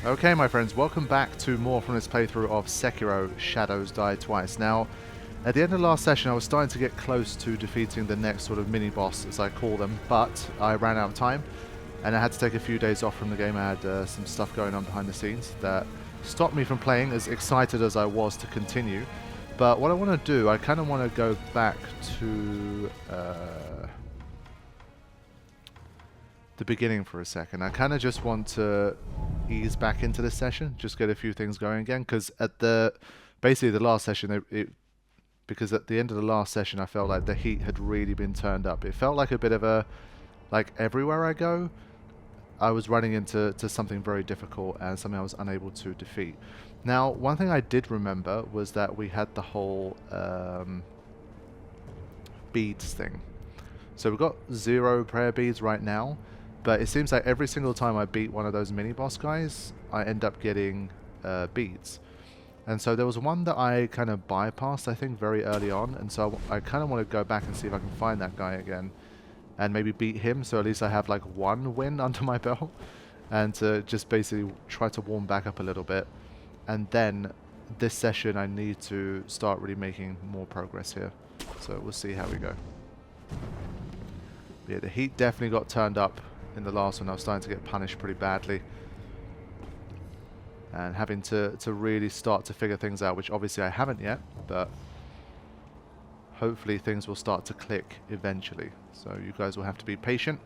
Okay, my friends, welcome back to more from this playthrough of Sekiro Shadows Die Twice. Now, at the end of the last session, I was starting to get close to defeating the next sort of mini-boss, as I call them, but I ran out of time, and I had to take a few days off from the game. I had some stuff going on behind the scenes that stopped me from playing, as excited as I was to continue. But what I want to do, I kind of want to go back to the beginning for a second. I kind of just want to ease back into this session, just get a few things going again, because at basically the last session, because at the end of the last session I felt like the heat had really been turned up. It felt like a bit of a, like everywhere I go, I was running into something very difficult and something I was unable to defeat. Now, one thing I did remember was that we had the whole beads thing. So we've got 0 prayer beads right now, but it seems like every single time I beat one of those mini-boss guys, I end up getting beads. And so there was one that I kind of bypassed, I think, very early on, and so I kind of want to go back and see if I can find that guy again, and maybe beat him, so at least I have like 1 win under my belt, and to just basically try to warm back up a little bit. And then this session I need to start really making more progress here. So we'll see how we go. Yeah, the heat definitely got turned up in the last one. I was starting to get punished pretty badly. And having to really start to figure things out, which obviously I haven't yet, but hopefully things will start to click eventually. So you guys will have to be patient.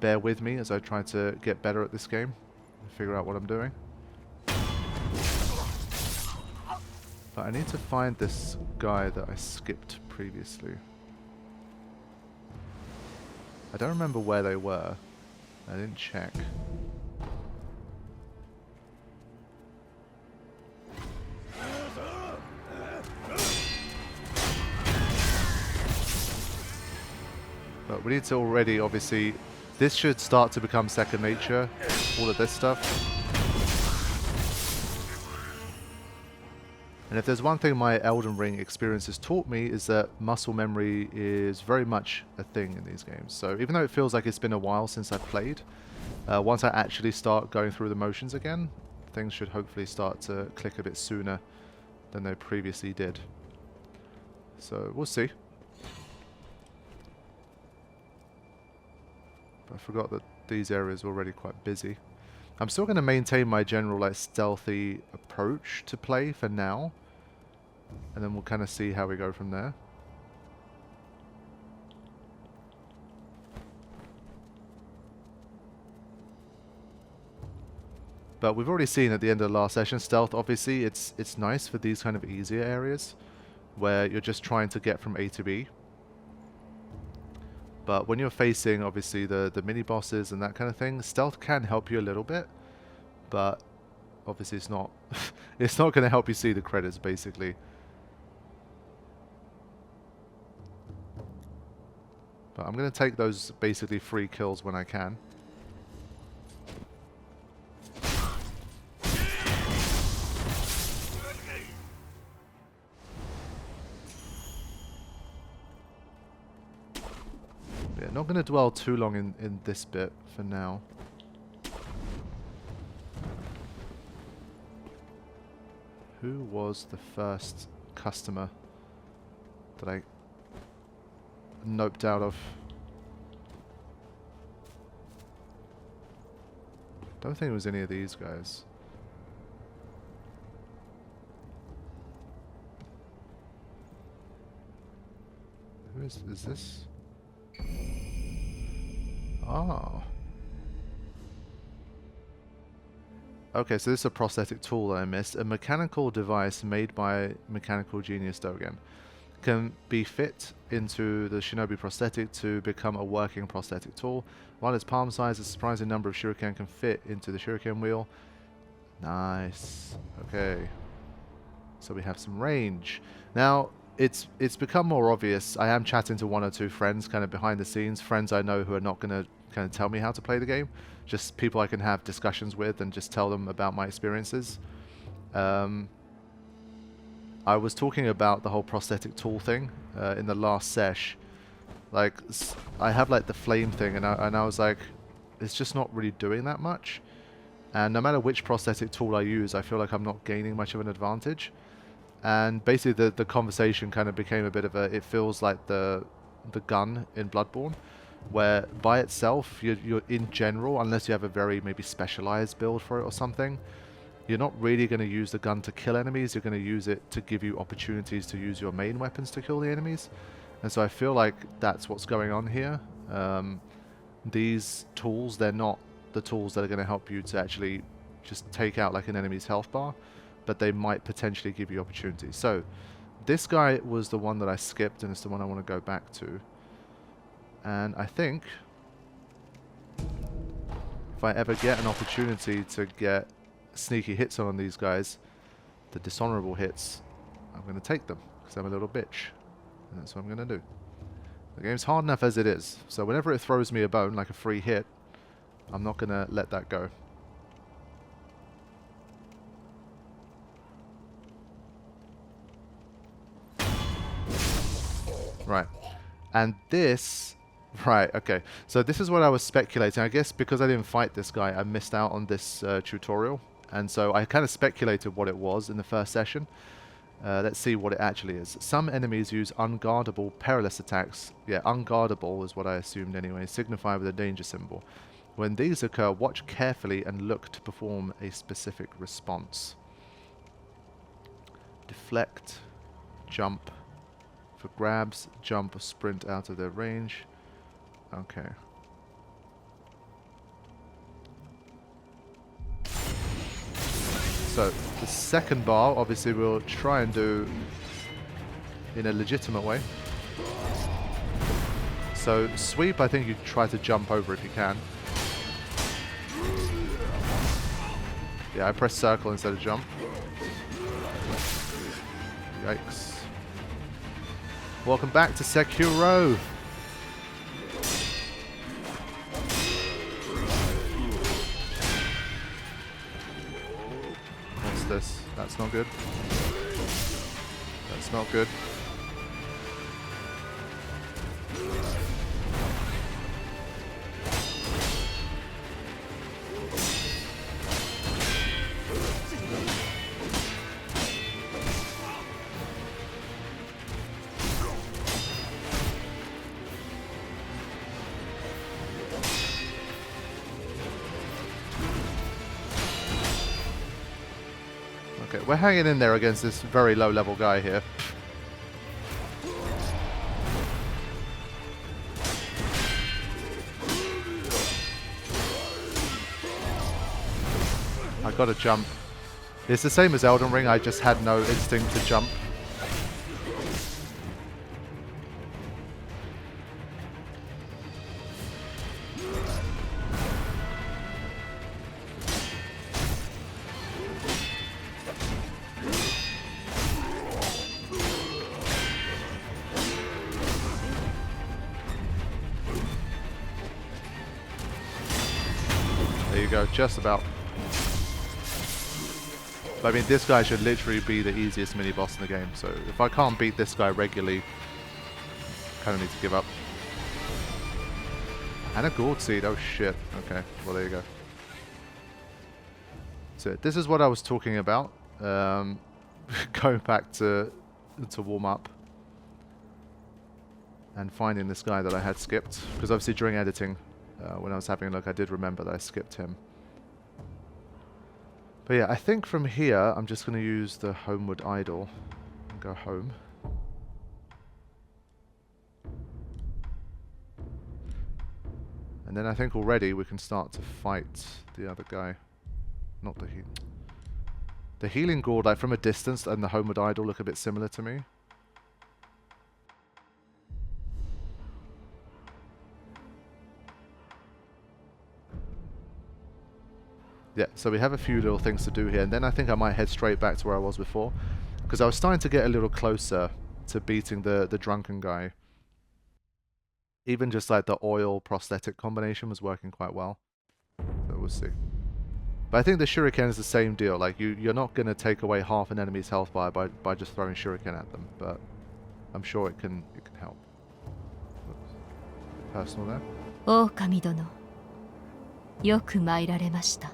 Bear with me as I try to get better at this game and figure out what I'm doing. But I need to find this guy that I skipped previously. I don't remember where they were. I didn't check. But we need to already, obviously, this should start to become second nature, all of this stuff. And if there's one thing my Elden Ring experience has taught me, is that muscle memory is very much a thing in these games. So even though it feels like it's been a while since I've played, once I actually start going through the motions again, things should hopefully start to click a bit sooner than they previously did. So we'll see. But I forgot that these areas are already quite busy. I'm still going to maintain my general like stealthy approach to play for now, and then we'll kind of see how we go from there. But we've already seen at the end of the last session, stealth, obviously, it's nice for these kind of easier areas where you're just trying to get from A to B. But when you're facing, obviously, the mini-bosses and that kind of thing, stealth can help you a little bit. But obviously it's not it's not going to help you see the credits, basically. But I'm going to take those basically free kills when I can. Yeah, not going to dwell too long in this bit for now. Who was the first customer that I noped out of? Don't think it was any of these guys. Who is this? Oh. Okay, so this is a prosthetic tool that I missed. A mechanical device made by Mechanical Genius Dogen can be fit into the shinobi prosthetic to become a working prosthetic tool. While its palm size, a surprising number of shuriken can fit into the shuriken wheel. Nice. Okay. So we have some range. Now, it's become more obvious. I am chatting to 1 or 2 friends kind of behind the scenes. Friends I know who are not going to kind of tell me how to play the game. Just people I can have discussions with and just tell them about my experiences. I was talking about the whole prosthetic tool thing in the last sesh. Like, I have like the flame thing, and I was like, it's just not really doing that much. And no matter which prosthetic tool I use, I feel like I'm not gaining much of an advantage. And basically the conversation kind of became a bit of a, it feels like the gun in Bloodborne, where by itself, you're in general, unless you have a very maybe specialized build for it or something, you're not really going to use the gun to kill enemies, you're going to use it to give you opportunities to use your main weapons to kill the enemies. And so I feel like that's what's going on here. These tools, they're not the tools that are going to help you to actually just take out like an enemy's health bar, but they might potentially give you opportunities. So this guy was the one that I skipped, and it's the one I want to go back to. And I think if I ever get an opportunity to get sneaky hits on these guys, the dishonorable hits, I'm going to take them because I'm a little bitch, and that's what I'm going to do. The game's hard enough as it is, so whenever it throws me a bone like a free hit, I'm not going to let that go. Right. And this... Right, okay. So this is what I was speculating. I guess because I didn't fight this guy, I missed out on this tutorial. And so I kind of speculated what it was in the first session. Let's see what it actually is. Some enemies use unguardable, perilous attacks. Yeah, unguardable is what I assumed anyway, signified with a danger symbol. When these occur, watch carefully and look to perform a specific response. Deflect, jump. For grabs, jump or sprint out of their range. Okay. So, the second bar, obviously we'll try and do in a legitimate way. So, sweep, I think you try to jump over if you can. Yeah, I press circle instead of jump. Yikes. Welcome back to Sekiro! What's this? That's not good. That's not good. Okay, we're hanging in there against this very low level guy here. I gotta jump. It's the same as Elden Ring, I just had no instinct to jump. There you go, just about. But I mean, this guy should literally be the easiest mini-boss in the game, so if I can't beat this guy regularly, I kind of need to give up. And a gourd seed, oh shit. Okay, well there you go. So this is what I was talking about. Going back to warm up. And finding this guy that I had skipped. Because obviously during editing, when I was having a look, I did remember that I skipped him. But yeah, I think from here, I'm just going to use the homeward idol and go home. And then I think already we can start to fight the other guy. Not the the healing gourd, like from a distance, and the homeward idol look a bit similar to me. Yeah, so we have a few little things to do here, and then I think I might head straight back to where I was before, because I was starting to get a little closer to beating the drunken guy. Even just like the oil prosthetic combination was working quite well. So we'll see. But I think the shuriken is the same deal. Like you're not going to take away half an enemy's health bar by just throwing shuriken at them, but I'm sure it can help. Oops. Personal there. 狼殿、よく参られました。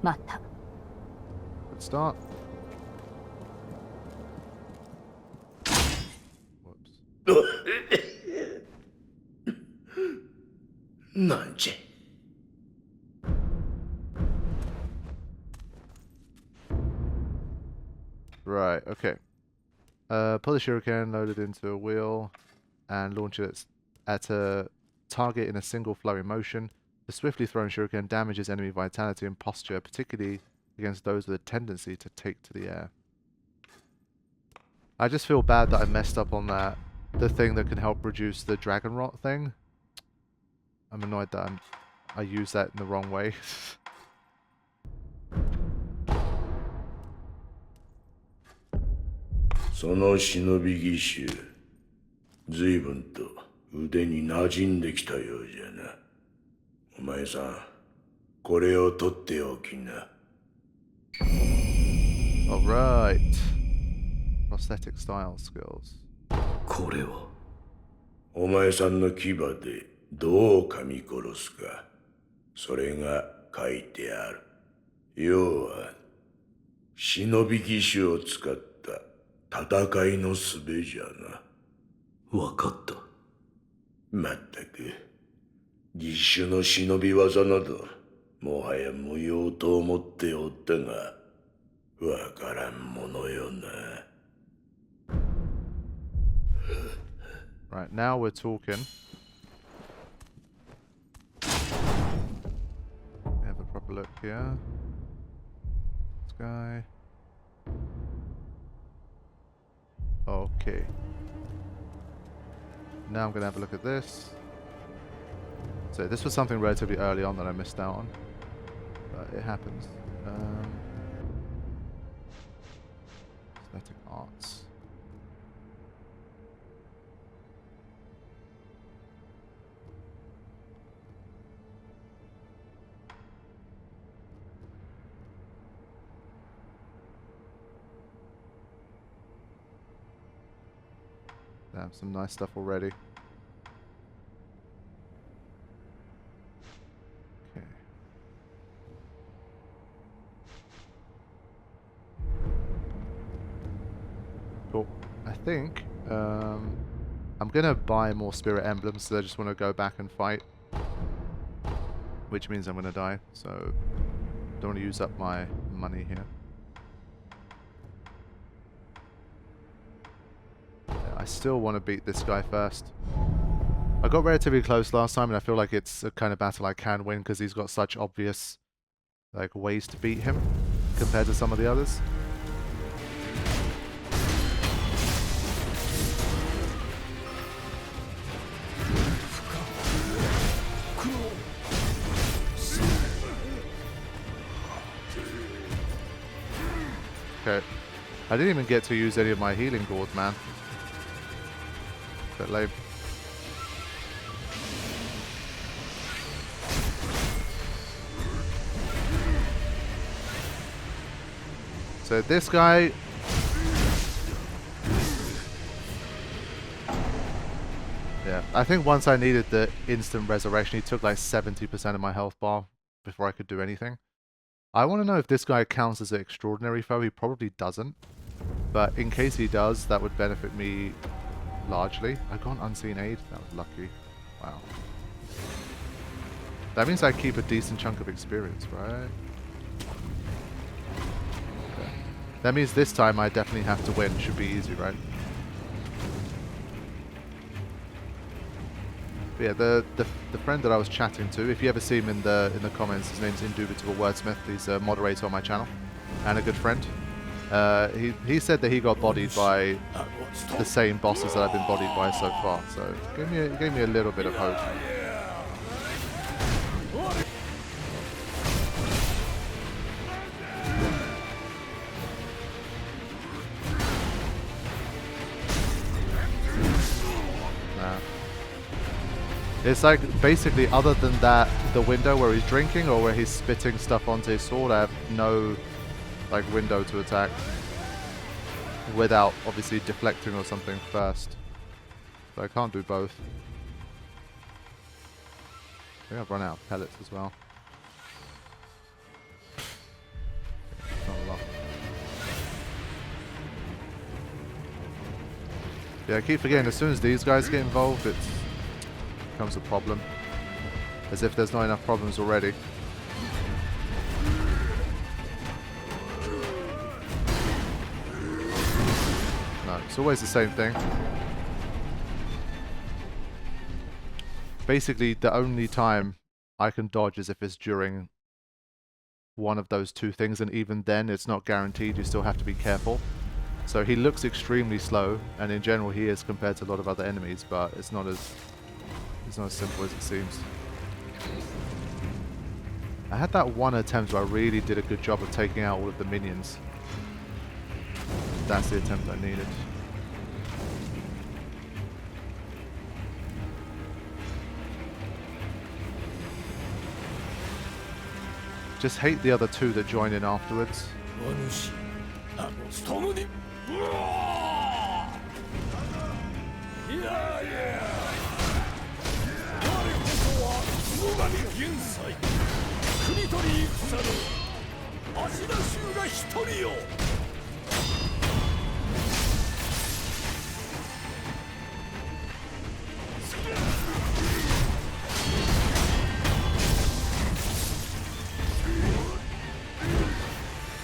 待った。 Good start. Whoops. なんじゃ。 Right, okay. Pull the shuriken, load it into a wheel, and launch it at a target in a single flowing motion. The swiftly thrown shuriken damages enemy vitality and posture, particularly against those with a tendency to take to the air. I just feel bad that I messed up on that. The thing that can help reduce the dragon rot thing. I'm annoyed that I used that in the wrong way. その忍び義手、随分と腕に馴染んできたようじゃな。お前さん、これを取っておきな。Alright. Prosthetic style skills. これをお前さんの牙でどう噛み殺すか、それが書いてある。要は忍び義手を使った戦いの術じゃな。わかった。まったく義手の忍び技などもはや無用と思っておったが、わからんものよな。 Right, now we're talking. Have a proper look here. This guy. Okay. Now I'm going to have a look at this. So this was something relatively early on that I missed out on. But it happens. Aesthetic arts. Damn, some nice stuff already. Okay. Cool. I think I'm gonna buy more spirit emblems, so I just want to go back and fight, which means I'm gonna die. So don't want to use up my money here. I still want to beat this guy first. I got relatively close last time, and I feel like it's a kind of battle I can win because he's got such obvious like ways to beat him compared to some of the others. Okay, I didn't even get to use any of my healing gourds, man. Bit lame. So this guy, yeah, I think once I needed the instant resurrection, he took like 70% of my health bar before I could do anything. I want to know if this guy counts as an extraordinary foe. He probably doesn't, but in case he does, that would benefit me largely. I got an unseen aid. That was lucky. Wow. That means I keep a decent chunk of experience, right? Okay. That means this time I definitely have to win. Should be easy, right? But yeah, the friend that I was chatting to, if you ever see him in the comments, his name's Indubitable Wordsmith. He's a moderator on my channel and a good friend. He said that he got bodied by the same bosses that I've been bodied by so far, so it gave me a little bit of hope. Nah. It's like basically, other than that, the window where he's drinking or where he's spitting stuff onto his sword, I have no like window to attack without obviously deflecting or something first. So I can't do both. I think I've run out of pellets as well. Yeah, I keep forgetting, as soon as these guys get involved, it becomes a problem. As if there's not enough problems already. No, it's always the same thing. Basically, the only time I can dodge is if it's during one of those two things, and even then it's not guaranteed. You still have to be careful. So he looks extremely slow, and in general he is compared to a lot of other enemies, but it's not as simple as it seems. I had that one attempt where I really did a good job of taking out all of the minions. That's the attempt I needed. Just hate the other two that join in afterwards.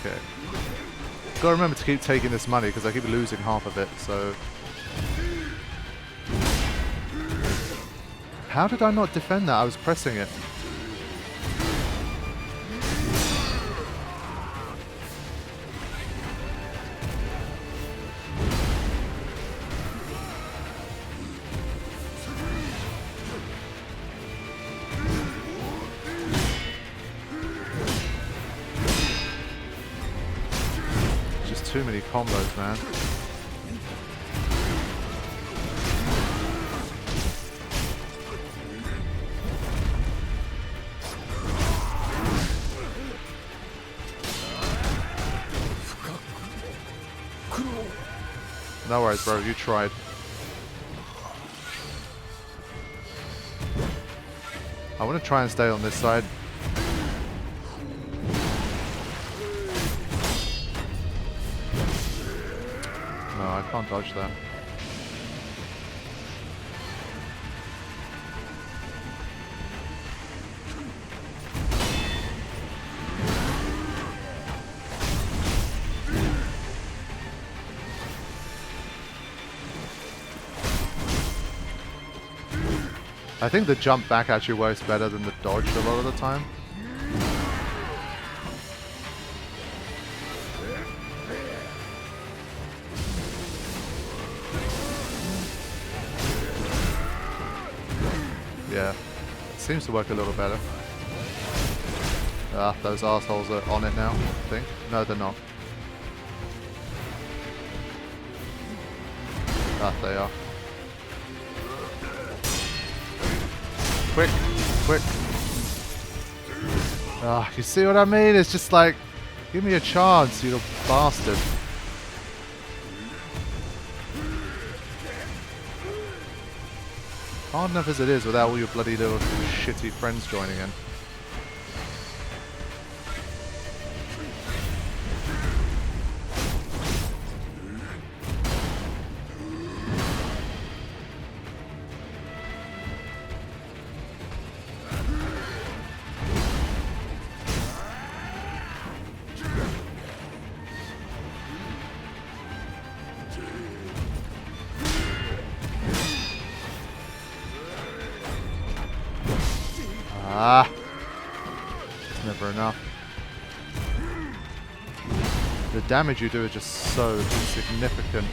Okay. Gotta remember to keep taking this money because I keep losing half of it, so... How did I not defend that? I was pressing it. Just too many combos, man. No worries, bro. You tried. I want to try and stay on this side. No, I can't dodge that. I think the jump back actually works better than the dodge a lot of the time. Yeah, it seems to work a little better. Ah, those assholes are on it now, I think. No, they're not. Ah, they are. Quick, quick. Ah, you see what I mean? It's just like, give me a chance, you little bastard. Hard enough as it is without all your bloody little shitty friends joining in. Ah, it's never enough. The damage you do is just so insignificant.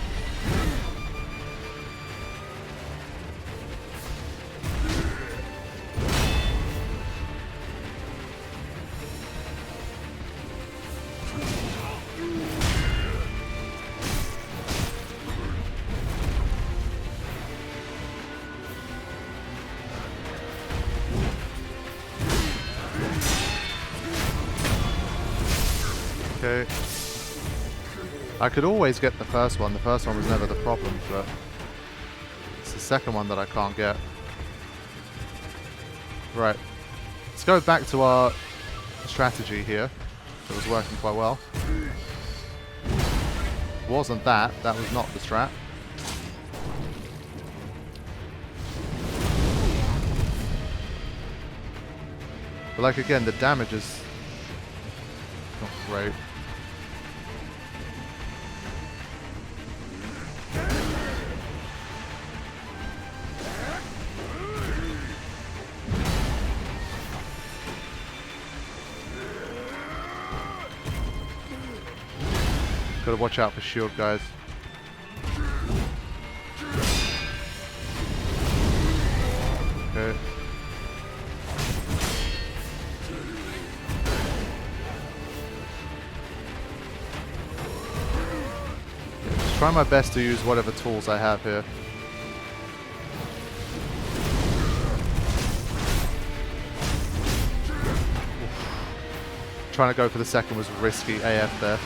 Okay. I could always get the first one. The first one was never the problem, but it's the second one that I can't get. Right. Let's go back to our strategy here. It was working quite well. Wasn't that. That was not the strat. But like again, the damage is not great. Gotta watch out for shield guys. Okay. Just try my best to use whatever tools I have here. Oof. Trying to go for the second was risky AF there.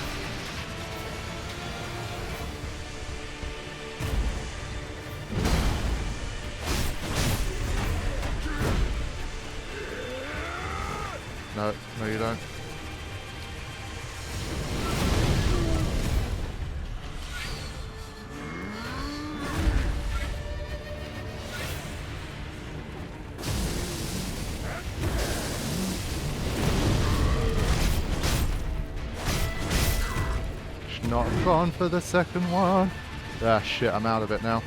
No, no you don't. Not gone for the second one. Ah shit, I'm out of it now.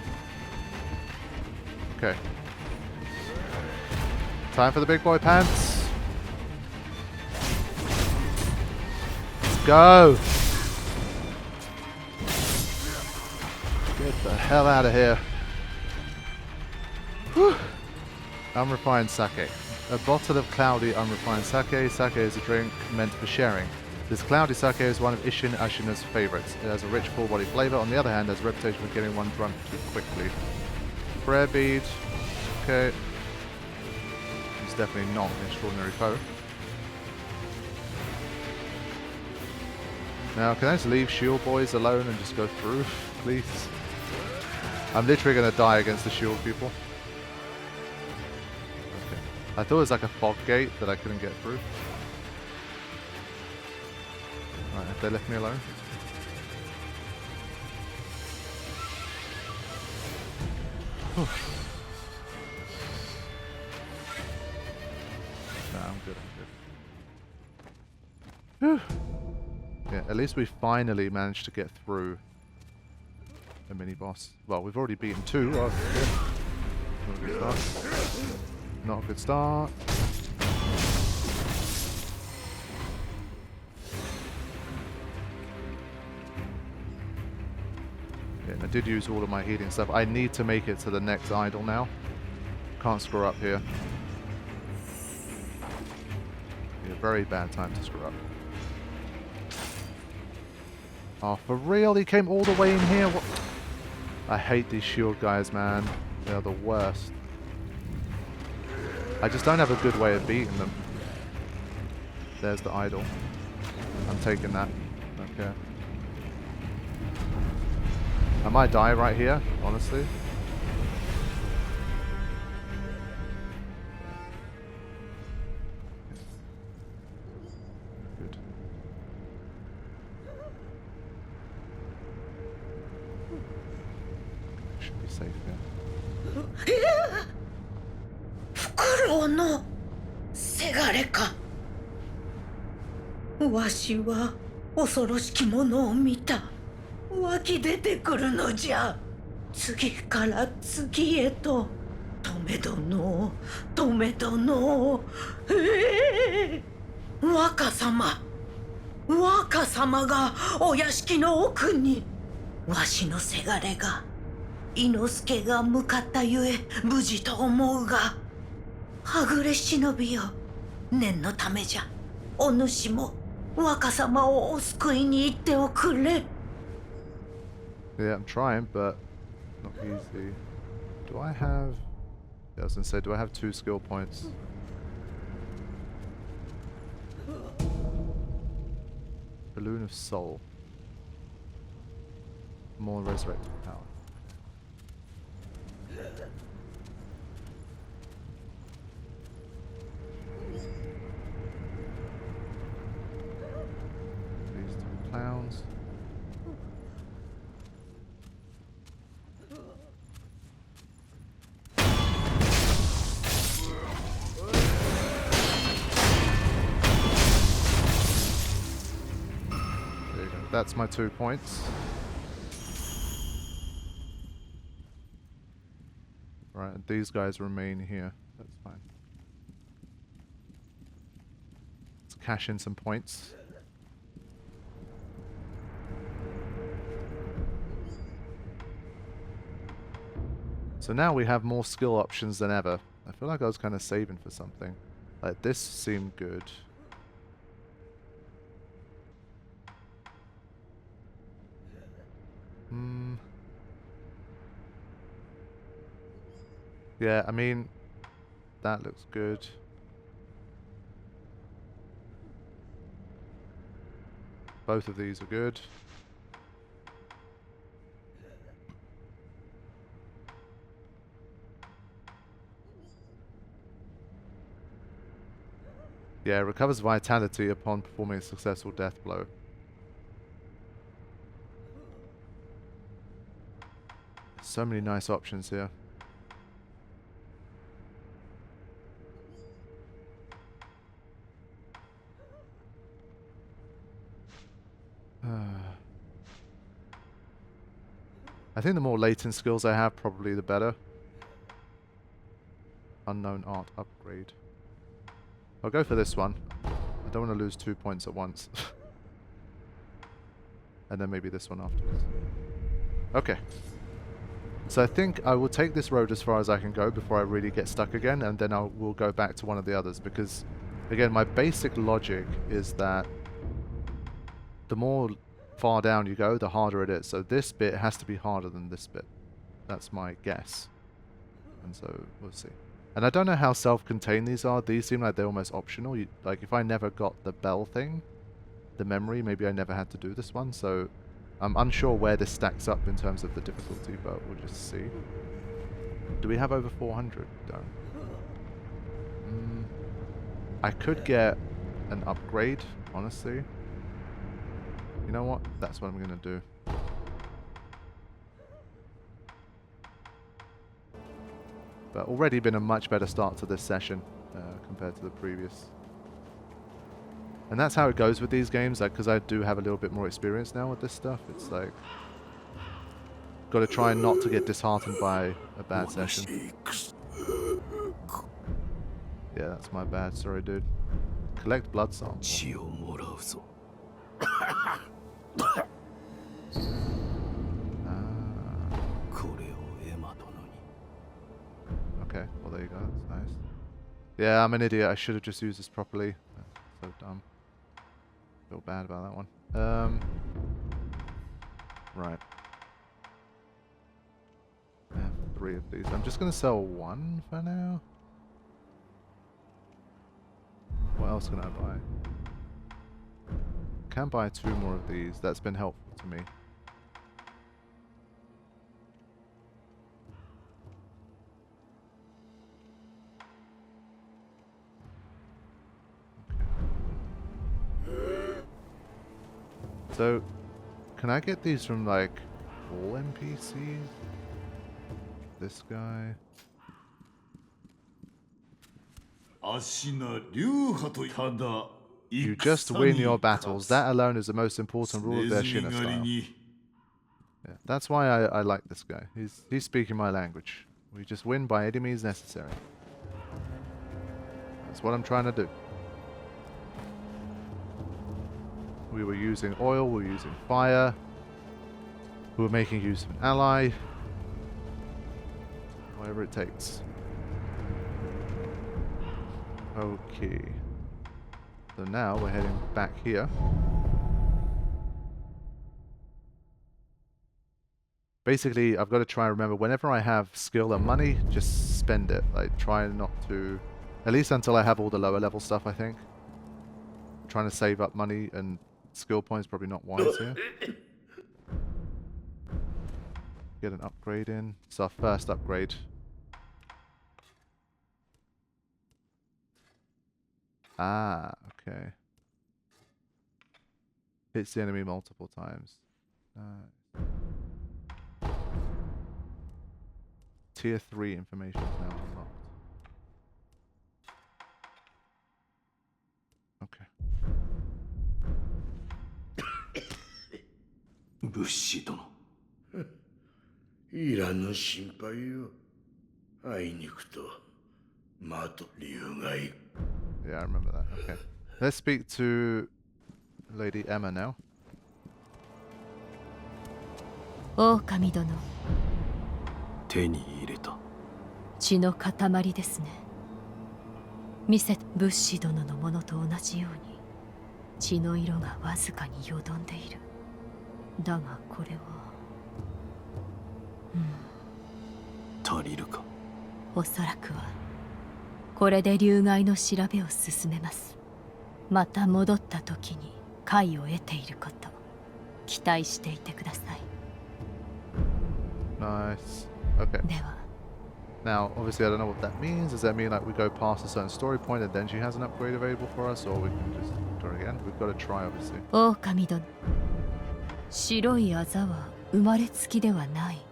Okay. Time for the big boy pants. Go! Get the hell out of here. Whew. Unrefined sake. A bottle of cloudy unrefined sake. Sake is a drink meant for sharing. This cloudy sake is one of Ishin Ashina's favorites. It has a rich, full-body flavor. On the other hand, it has a reputation for getting one drunk too quickly. Prayer bead. Okay. He's definitely not an extraordinary foe. Now, can I just leave shield boys alone and just go through, please? I'm literally going to die against the shield people. Okay. I thought it was like a fog gate that I couldn't get through. Alright, have they left me alone? Whew. Nah, I'm good, I'm good. Whew. Yeah, at least we finally managed to get through a mini-boss. Well, we've already beaten 2. Oh, not a good start. Not a good start. Yeah, I did use all of my healing stuff. I need to make it to the next idol now. Can't screw up here. Yeah, very bad time to screw up. Oh, for real? He came all the way in here? What? I hate these shield guys, man. They're the worst. I just don't have a good way of beating them. There's the idol. I'm taking that. Okay. I might die right here, honestly. Good. Should be safe here. フクロウのせがれか。わしは恐ろしきものを見た。湧き出てくるのじゃ。次から次へと。止め殿、止め殿。若様、若様がお屋敷の奥に。わしのせがれが、伊之助が向かったゆえ無事と思うが。はぐれ忍びよ、念のためじゃ。お主も若様をお救いに行っておくれ。Yeah, I'm trying, but not easy. Do I have... Yeah, I was gonna say, do I have 2 skill points? Balloon of Soul. More resurrected power. These 2 clowns. that's my 2 points. Right, and these guys remain here. That's fine. Let's cash in some points. So now we have more skill options than ever. I feel like I was kind of saving for something. Like, this seemed good. Yeah, I mean, that looks good. Both of these are good. Yeah, recovers vitality upon performing a successful death blow. So many nice options here. I think the more latent skills I have, probably the better. Unknown art upgrade. I'll go for this one. I don't want to lose 2 points at once. And then maybe this one afterwards. Okay. So I think I will take this road as far as I can go before I really get stuck again, and then we'll go back to one of the others, because, again, my basic logic is that the more far down you go, the harder it is. So this bit has to be harder than this bit. That's my guess. And so we'll see. And I don't know how self-contained these are. These seem like they're almost optional. Like, if I never got the bell thing, the memory, maybe I never had to do this one. So I'm unsure where this stacks up in terms of the difficulty, but we'll just see. Do we have over 400? Don't. I could get an upgrade, honestly. You know what? That's what I'm going to do. But already been a much better start to this session compared to the previous. And that's how it goes with these games, like, because I do have a little bit more experience now with this stuff. It's like, got to try not to get disheartened by a bad session. Yeah, that's my bad. Sorry, dude. Collect blood samples. Okay, well there you go, that's nice. Yeah, I'm an idiot, I should have just used this properly. That's so dumb. Feel bad about that one. Right. I have 3 of these. I'm just gonna sell 1 for now. What else can I buy? Can buy 2 more of these. That's been helpful to me. So, can I get these from, like, all NPCs? This guy? You just win your battles. That alone is the most important rule of their Shina style. Yeah, that's why I like this guy. He's speaking my language. We just win by any means necessary. That's what I'm trying to do. We were using oil, we were using fire. We were making use of an ally. Whatever it takes. Okay. So now we're heading back here. Basically, I've got to try and remember whenever I have skill and money, just spend it. Like, try not to... At least until I have all the lower level stuff, I think. I'm trying to save up money and skill points, probably not wise here. Get an upgrade in. It's our first upgrade. Ah, okay. Hits the enemy multiple times. Tier 3 information is now unlocked. Okay. 物資殿。いらぬ心配よ。会いに行くと、まと理由がいい。 Yeah, I remember that. Okay. Let's speak to Lady Emma now. 狼殿、手に入れた。血の塊ですね。見せ物資殿のものと同じように血の色がわずかによどんでいる。だがこれは足りるか。おそらくはこれで流害の調べを進めます。また戻った時に解を得ていること期待していてください。 Nice. Okay. では Now, obviously, I don't know what that means. Does that mean like we go past a certain story point and then she has an upgrade available for us, or we can just do it again? We've got to try, obviously. 狼殿、白いあざは生まれつきではない。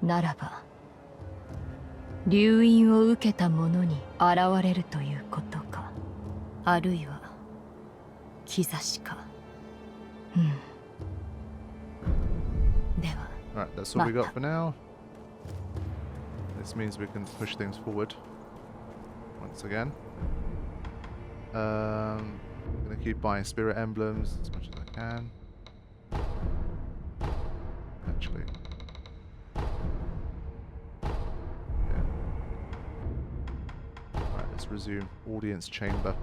ならば流因を受けた者に現れるということか、あるいは兆しか。では Alright, that's all we got for now. This means we can push things forward once again. I'm gonna keep buying spirit emblems as much as I can. Actually. Yeah. Alright, let's resume audience chamber.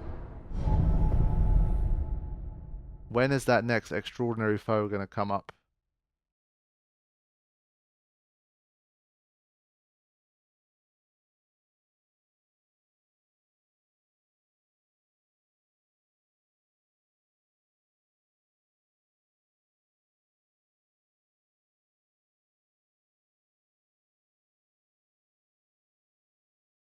When is that next extraordinary foe gonna come up?